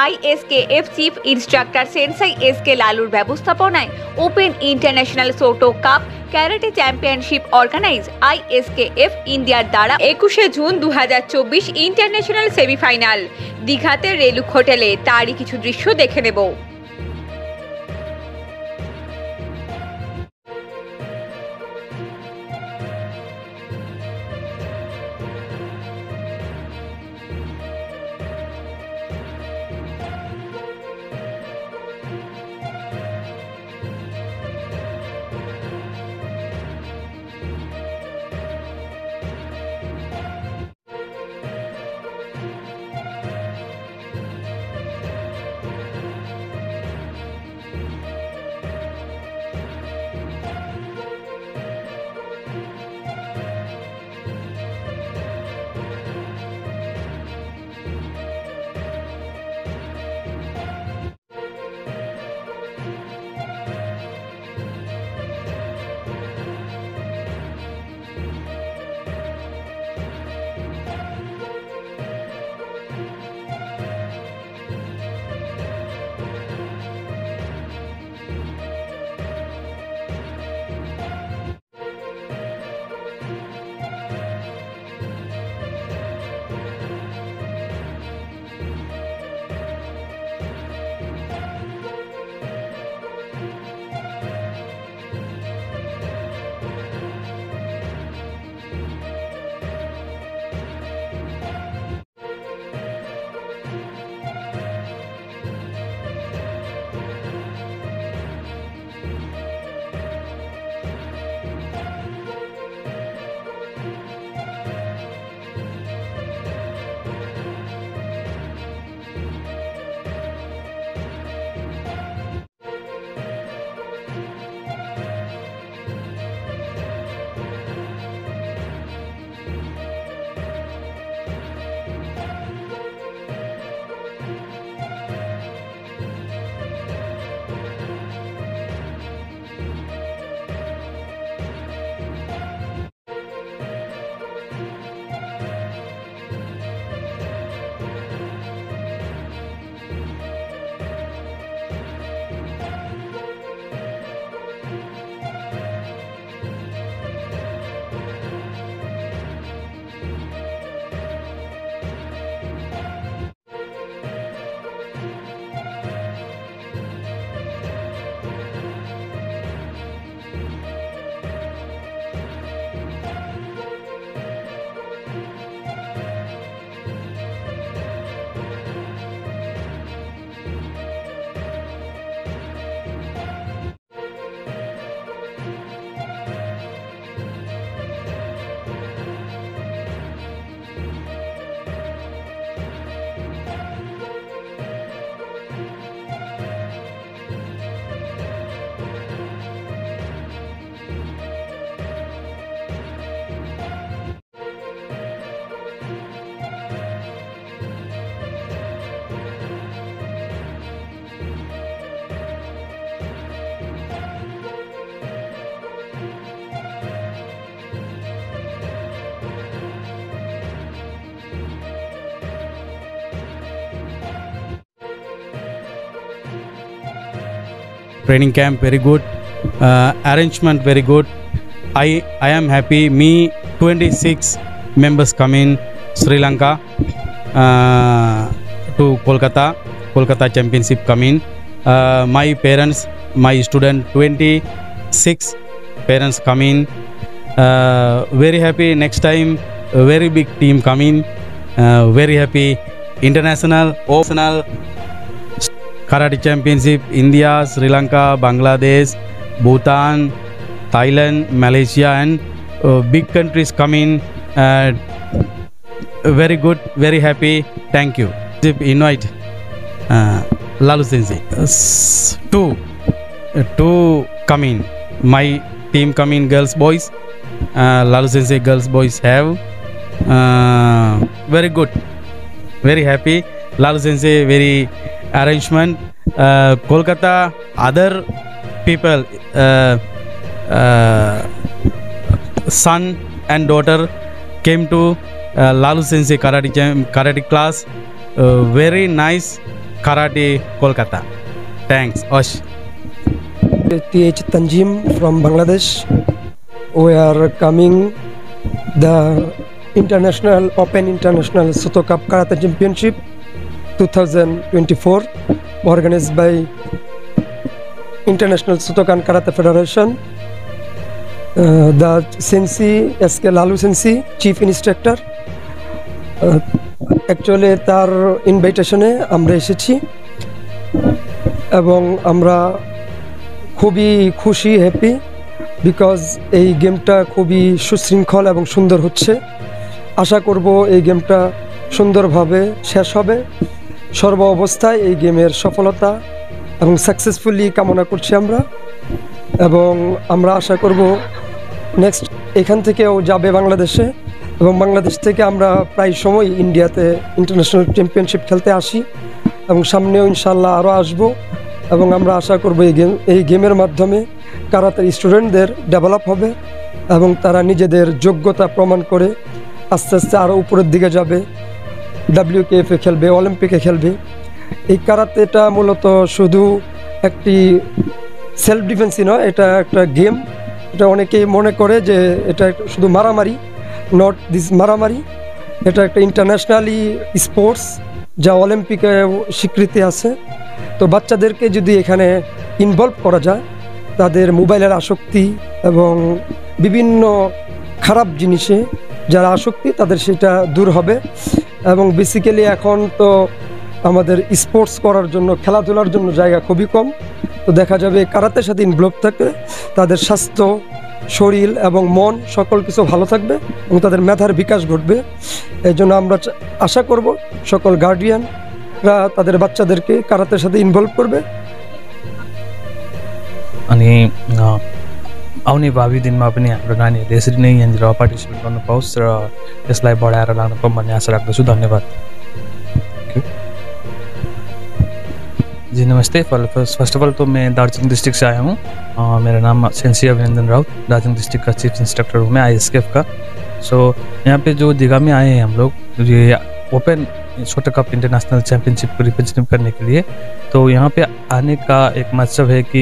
ISKF chief instructor sensei SK লালুর ব্যবস্থাপনায় open international Shoto cup karate championship organize ISKF ইন্ডিয়ার দ্বারা 21শে June 2024 international semifinal দীঘাতে রেলুক হোটেলে। তারই কিছু দৃশ্য দেখে নেব। Training camp very good, arrangement very good. I am happy. Me 26 members come in Sri Lanka to Kolkata championship come in. My parents, my student 26 parents come in. Very happy. Next time a very big team come in. Very happy. International Karate Championship, India, Sri Lanka, Bangladesh, Bhutan, Thailand, Malaysia and big countries come in. Very good, very happy. Thank you. Invite Lalu Sensei. Two come in. My team come in, girls, boys. Lalu Sensei, girls, boys have. Very good, very happy. Lalu Sensei, very arrangement. Kolkata other people, son and daughter came to Lalu Sensei karate class. Very nice Karate, Kolkata. Thanks, Osh. TH Tanjim from Bangladesh. We are coming the Open International Soto Cup Karate Championship 2024 organized by International Sotokan Karate Federation. The Sensei SK Lalu Sensei, Chief Instructor. Actually তার ইনভাইটেশনে আমরা এসেছি এবং আমরা খুবই খুশি happy because এই গেমটা খুবই সুশৃঙ্খল এবং সুন্দর হচ্ছে। আশা করব এই গেমটা সুন্দরভাবে শেষ হবে। সর্ব অবস্থায় এই গেমের সফলতা এবং সাকসেসফুলি কামনা করছি আমরা, এবং আমরা আশা করব নেক্সট এখান থেকেও যাবে বাংলাদেশে, এবং বাংলাদেশ থেকে আমরা প্রায় সময় ইন্ডিয়াতে ইন্টারন্যাশনাল চ্যাম্পিয়নশিপ খেলতে আসি এবং সামনেও ইনশাল্লাহ আরও আসবো। এবং আমরা আশা করব এই গেমের মাধ্যমে কারাতের স্টুডেন্টদের ডেভেলপ হবে এবং তারা নিজেদের যোগ্যতা প্রমাণ করে আস্তে আস্তে আরও উপরের দিকে যাবে, WKF-এ খেলবে, অলিম্পিকে খেলবে। এই কারাতেটা মূলত শুধু একটি সেলফ ডিফেন্সই নয়, এটা একটা গেম। এটা অনেকেই মনে করে যে এটা শুধু মারামারি, নট দিস মারামারি। এটা একটা ইন্টারন্যাশনালি স্পোর্টস যা অলিম্পিকে স্বীকৃতি আছে। তো বাচ্চাদেরকে যদি এখানে ইনভলভ করা যায়, তাদের মোবাইলের আসক্তি এবং বিভিন্ন খারাপ জিনিসে যারা আসক্তি তাদের সেটা দূর হবে। এবং বেসিক্যালি এখন তো আমাদের স্পোর্টস করার জন্য, খেলাধুলার জন্য জায়গা খুবই কম। তো দেখা যাবে কারাতের সাথে ইনভলভ থাকলে তাদের স্বাস্থ্য, শরীর এবং মন সকল কিছু ভালো থাকবে এবং তাদের মেধার বিকাশ ঘটবে। এই জন্য আমরা আশা করব সকল গার্ডিয়ানরা তাদের বাচ্চাদেরকে কারাতের साथे इन्वॉल्व করবে। अनि आउने भावी दिनमा पनि हाम्रो नानीहरूले यसरी नै यहाँनिर पार्टिसिपेट गर्न पाओस् र यसलाई बढाएर लान पाऊँ भन्ने आशा राख्दछु। धन्यवाद। जी नमस्ते। फर्स्ट ऑफ ऑल तो मैं दार्जिलिंग डिस्ट्रिक्ट से आया हूँ। मेरा नाम सेंसी अभिनंदन राउत, दार्जिलिंग डिस्ट्रिक्ट का चीफ इंस्ट्रक्टर हूँ मैं ISKF का। सो यहाँ पे जो दीघा में आए हैं हम लोग, ये ओपन सोटो कप इंटरनेशनल चैम्पियनशिप को रिप्रेजेंट करने के लिए। तो यहाँ पे आने का एक मतलब है कि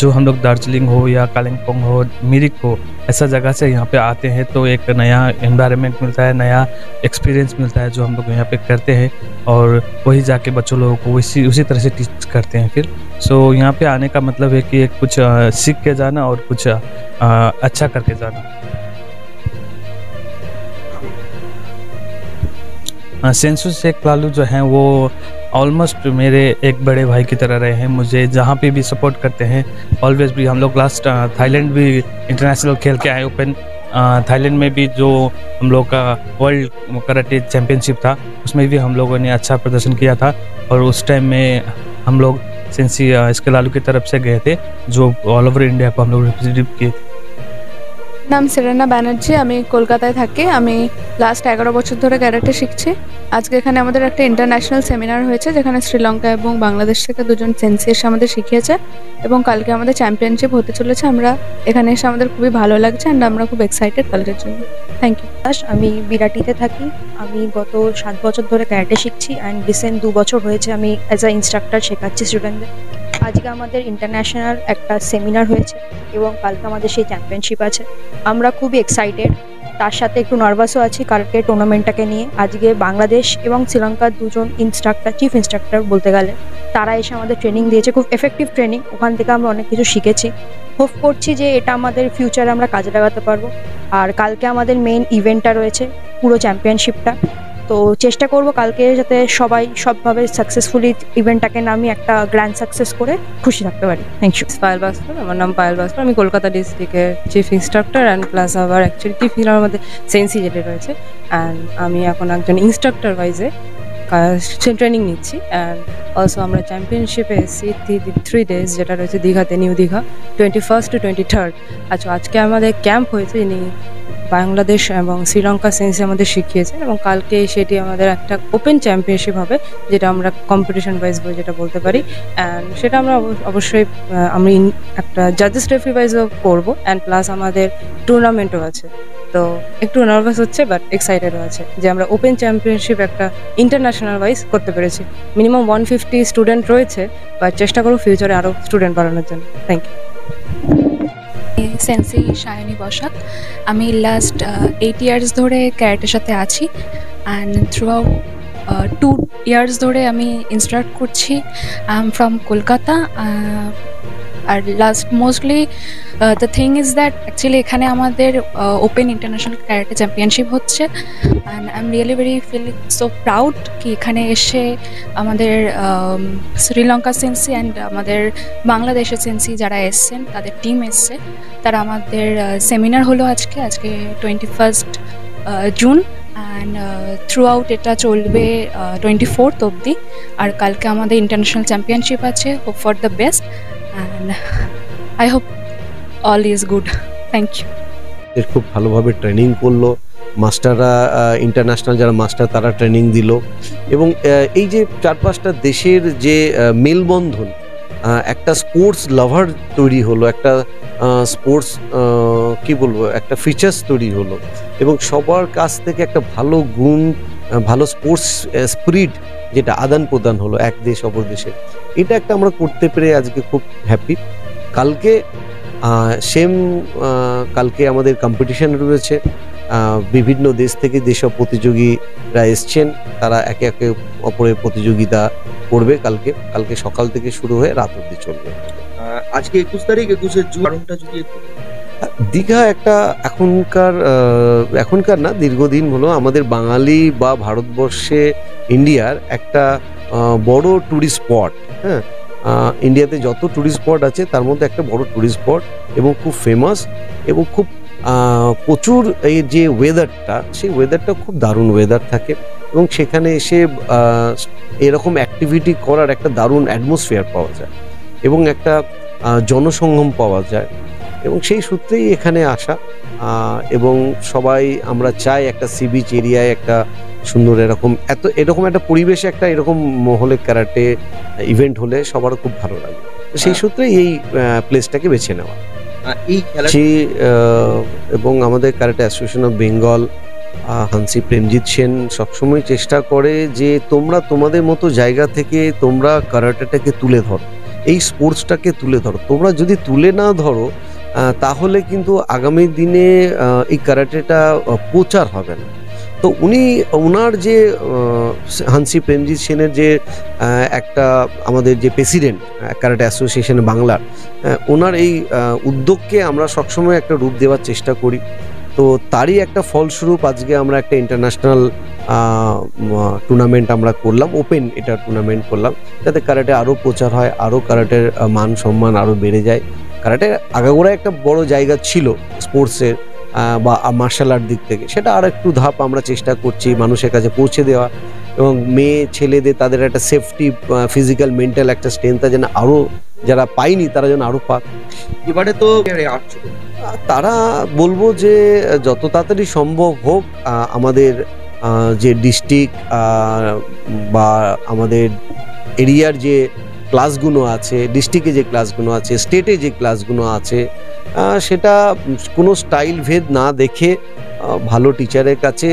जो हम लोग दार्जिलिंग हो या कालिम्पोंग हो, मिरिक हो, ऐसा जगह से यहाँ पे आते हैं तो एक नया एनवायरनमेंट मिलता है, नया एक्सपीरियंस मिलता है जो हम लोग यहाँ पे करते हैं, और वही जाके बच्चों लोगों को उसी तरह से टीच करते हैं फिर। सो यहाँ पे आने का मतलब है कि एक कुछ सीख के जाना और कुछ अच्छा करके जाना। सेंसु शेख लालू जो हैं वो ऑलमोस्ट मेरे एक बड़े भाई की तरह रहे हैं। मुझे जहाँ पे भी सपोर्ट करते हैं ऑलवेज भी। हम लोग लास्ट थाईलैंड भी इंटरनेशनल खेल के आए ओपन। थाईलैंड में भी जो हम लोग का वर्ल्ड कराटे चैम्पियनशिप था उसमें भी हम लोगों ने अच्छा प्रदर्शन किया था, और उस टाइम में हम लोग सेंसी SK लालू की तरफ से गए थे जो ऑल ओवर इंडिया को हम लोग रिप्रेजेंट किए थे। नाम सेरेना ব্যানার্জি। আমি কলকাতায় থাকি। আমি লাস্ট 11 বছর ধরে ক্যারাটে শিখছি। আজকে এখানে আমাদের একটা ইন্টারন্যাশনাল সেমিনার হয়েছে যেখানে শ্রীলঙ্কা এবং বাংলাদেশ থেকে দুজন সেন্সি এসে আমাদের শিখিয়েছে, এবং কালকে আমাদের চ্যাম্পিয়নশিপ হতে চলেছে। আমরা এখানে এসে আমাদের খুবই ভালো লাগছে অ্যান্ড আমরা খুব এক্সাইটেড কালকের জন্য। Thank you. আমি বিরাটিতে থাকি। আমি গত 7 বছর ধরে ক্যারাটে শিখছি অ্যান্ড রিসেন্ট 2 বছর হয়েছে আমি অ্যাজ আ ইনস্ট্রাক্টর শেখাচ্ছি স্টুডেন্টদের। আজকে আমাদের ইন্টারন্যাশনাল একটা সেমিনার হয়েছে এবং কালকে আমাদের সেই চ্যাম্পিয়নশিপ আছে। আমরা খুবই এক্সাইটেড, তার সাথে একটু নার্ভাসও আছি কালকে টুর্নামেন্টটাকে নিয়ে। আজকে বাংলাদেশ এবং শ্রীলঙ্কার দুজন ইনস্ট্রাক্টর, চিফ ইনস্ট্রাক্টর বলতে গেলে, তারা এসে আমাদের ট্রেনিং দিয়েছে, খুব এফেক্টিভ ট্রেনিং। ওখান থেকে আমরা অনেক কিছু শিখেছি। হোপ করছি যে এটা আমাদের ফিউচারে আমরা কাজে লাগাতে পারবো। আর কালকে আমাদের মেইন ইভেন্টটা রয়েছে, পুরো চ্যাম্পিয়নশিপটা। তো চেষ্টা করব কালকে যাতে সবাই সবভাবে সাকসেসফুলি ইভেন্টটাকে নামিয়ে একটা গ্র্যান্ড সাকসেস করে খুশি থাকতে পারি। Thank you. পায়েল ভাস্কর, আমার নাম পায়েল ভাস্কর। আমি কলকাতা ডিস্ট্রিক্টের চিফ ইনস্ট্রাক্টর অ্যান্ড প্লাস আবার অ্যাকচুয়ালি চিফ ইনস্ট্রাক্টর আমাদের সেন্সি যেটা রয়েছে, অ্যান্ড আমি এখন একজন ইনস্ট্রাক্টর ওয়াইজে ট্রেনিং নিচ্ছি। অ্যান্ড অলসো আমরা চ্যাম্পিয়নশিপে এসেছি 3 ডেজ যেটা রয়েছে দীঘাতে, নিউ দীঘা 21 to 23। আচ্ছা, আজকে আমাদের ক্যাম্প হয়েছে, যিনি বাংলাদেশ এবং শ্রীলঙ্কা সেন্সি আমাদের শিখিয়েছেন, এবং কালকে সেটি আমাদের একটা ওপেন চ্যাম্পিয়নশিপ হবে যেটা আমরা কম্পিটিশন ওয়াইজ যেটা বলতে পারি। অ্যান্ড সেটা আমরা অবশ্যই আমি একটা জাজেস রেফারি ওয়াইজও করবো, অ্যান্ড প্লাস আমাদের টুর্নামেন্টও আছে। তো একটু নার্ভাস হচ্ছে বাট এক্সাইটেডও আছে যে আমরা ওপেন চ্যাম্পিয়নশিপ একটা ইন্টারন্যাশনাল ওয়াইজ করতে পেরেছি। মিনিমাম 150 স্টুডেন্ট রয়েছে, বাট চেষ্টা করব ফিউচারে আরও স্টুডেন্ট বাড়ানোর জন্য। Thank you. সেন্সি সায়নী বসাক। আমি লাস্ট 8 ইয়ার্স ধরে ক্যারাটের সাথে আছি অ্যান্ড থ্রু আউট 2 ইয়ার্স ধরে আমি ইনস্ট্রাক্ট করছি। I am from Kolkata. আর last mostly the thing is that actually এখানে আমাদের ওপেন ইন্টারন্যাশনাল ক্যারাটে চ্যাম্পিয়নশিপ হচ্ছে and I am really very feeling so proud কি এখানে এসে আমাদের শ্রীলঙ্কা সেন্সি অ্যান্ড আমাদের বাংলাদেশের সেন্সি যারা এসছেন তাদের টিম এসছে, তারা আমাদের সেমিনার হলো আজকে 21 জুন অ্যান্ড থ্রু আউট এটা চলবে 24th অবধি। আর কালকে আমাদের ইন্টারন্যাশনাল চ্যাম্পিয়নশিপ আছে। Hope for the best and I hope all is good. Thank you. খুব ভালোভাবে ট্রেনিং করলো মাস্টাররা, ইন্টারন্যাশনাল যারা মাস্টার তারা ট্রেনিং দিল, এবং এই যে 4-5টা দেশের যে মেলবন্ধন, একটা স্পোর্টস লাভার তৈরি হলো, একটা স্পোর্টস কি বলবো, একটা ফিচার্স তৈরি হলো, এবং সবার কাছ থেকে একটা ভালো গুণ, ভালো স্পোর্টস স্পিরিট যেটা আদান প্রদান হলো এক দেশ অপর দেশে, এটা একটা আমরা করতে পেরে আজকে খুব হ্যাপি। কালকে কালকে আমাদের কম্পিটিশন রয়েছে, বিভিন্ন দেশ থেকে যেসব প্রতিযোগীরা এসছেন তারা একে একে অপরের প্রতিযোগিতা করবে। কালকে সকাল থেকে শুরু হয়ে রাত অবধি চলবে। আজকে 21 তারিখ, 21শে জুন, কারণটা যদি একটু দীঘা একটা এখনকার না, দীর্ঘদিন হলো আমাদের বাঙালি বা ভারতবর্ষে ইন্ডিয়ার একটা বড় ট্যুরিস্ট স্পট। হ্যাঁ, ইন্ডিয়াতে যত ট্যুরিস্ট স্পট আছে তার মধ্যে একটা বড় ট্যুরিস্ট স্পট, এবং খুব ফেমাস, এবং খুব প্রচুর এই যে ওয়েদারটা, সেই ওয়েদারটা খুব দারুণ ওয়েদার থাকে, এবং সেখানে এসে এরকম অ্যাক্টিভিটি করার একটা দারুণ অ্যাটমসফিয়ার পাওয়া যায়, এবং একটা জনসঙ্গম পাওয়া যায়, এবং সেই সূত্রেই এখানে আসা। এবং সবাই আমরা চাই একটা সি বিচ এরিয়ায় একটা সুন্দর এরকম একটা পরিবেশে একটা এরকম মহলে ক্যারাটে ইভেন্ট হলে সবার খুব ভালো লাগে, সেই সূত্রেই এই প্লেসটাকে বেছে নেওয়া। এই খেলা এবং আমাদের karate association of Bengal, Hansi Premjit Sen সবসময় চেষ্টা করে যে তোমরা তোমাদের মতো জায়গা থেকে তোমরা ক্যারাটেটাকে তুলে ধরো, এই স্পোর্টসটাকে তুলে ধরো। তোমরা যদি তুলে না ধরো তাহলে কিন্তু আগামী দিনে এই ক্যারাটেটা প্রচার হবে না। তো ওনার যে হানসি প্রেমজিৎ সেনের যে একটা আমাদের যে প্রেসিডেন্ট ক্যারাটে অ্যাসোসিয়েশন বাংলার, ওনার এই উদ্যোগকে আমরা সবসময় একটা রূপ দেওয়ার চেষ্টা করি। তো তারই একটা ফলস্বরূপ আজকে আমরা একটা ইন্টারন্যাশনাল টুর্নামেন্ট আমরা করলাম, ওপেন এটা টুর্নামেন্ট করলাম, যাতে ক্যারাটে আরও প্রচার হয়, আরও ক্যারাটের মান সম্মান আরও বেড়ে যায়। ক্যারাটে আগাগোড়া একটা বড় জায়গা ছিল স্পোর্টসের বা মার্শাল আর্ট দিক থেকে, সেটা আর একটু ধাপ আমরা চেষ্টা করছি মানুষের কাছে পৌঁছে দেওয়া, এবং মেয়ে ছেলেদের তাদের একটা সেফটি, ফিজিক্যাল মেন্টাল একটা স্ট্রেংথ যেন আরও যারা পায়নি তারা যেন আরও পাক। এবারে তো তারা বলবো যে যত তাড়াতাড়ি সম্ভব হোক, আমাদের যে ডিস্ট্রিক্ট বা আমাদের এরিয়ার যে ক্লাসগুলো আছে, ডিস্ট্রিক্টে যে ক্লাসগুলো আছে, স্টেটে যে ক্লাসগুলো আছে, সেটা কোনো স্টাইল ভেদ না দেখে ভালো টিচারের কাছে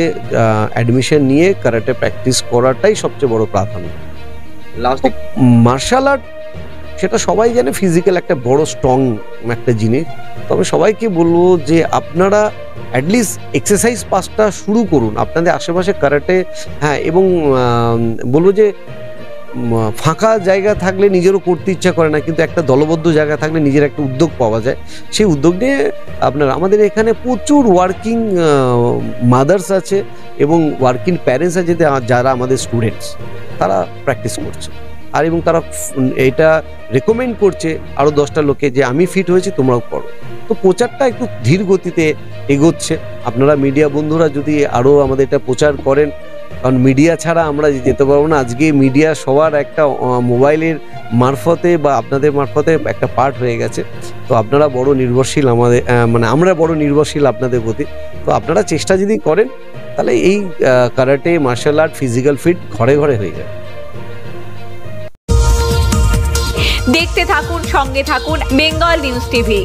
অ্যাডমিশন নিয়ে ক্যারাটে প্র্যাকটিস করাটাই সবচেয়ে বড় প্রাধান্য। মার্শাল আর্ট সেটা সবাই জানে, ফিজিক্যাল একটা বড় স্ট্রং একটা জিনিস, তবে সবাইকে বলবো যে আপনারা অ্যাটলিস্ট এক্সারসাইজ পাসটা শুরু করুন আপনাদের আশেপাশে ক্যারাটে। হ্যাঁ, এবং বলবো যে ফাঁকা জায়গা থাকলে নিজেরও করতে ইচ্ছা করে না, কিন্তু একটা দলবদ্ধ জায়গা থাকলে নিজের একটা উদ্যোগ পাওয়া যায়। সেই উদ্যোগ নিয়ে আমাদের এখানে প্রচুর ওয়ার্কিং মাদার্স আছে এবং ওয়ার্কিং প্যারেন্টস আছে, যারা আমাদের স্টুডেন্টস, তারা প্র্যাকটিস করছে, আর এবং তারা এটা রেকমেন্ড করছে আরও 10টা লোকে যে আমি ফিট হয়েছি, তোমরাও করো। তো প্রচারটা একটু ধীর গতিতে এগোচ্ছে। আপনারা মিডিয়া বন্ধুরা যদি আরও আমাদের এটা প্রচার করেন, কারণ মিডিয়া ছাড়া আমরা যেতে পারবো না। আজকে মিডিয়া সবার একটা মোবাইলের মারফতে বা আপনাদের মারফতে একটা পার্ট হয়ে গেছে। তো আপনারা বড় নির্ভরশীল আমাদের, আমরা বড় নির্ভরশীল আপনাদের প্রতি। তো আপনারা চেষ্টা যদি করেন তাহলে এই karate martial art physical fit ঘরে ঘরে হয়ে যাবে। দেখতে থাকুন, সঙ্গে থাকুন বেঙ্গল নিউজ টিভি।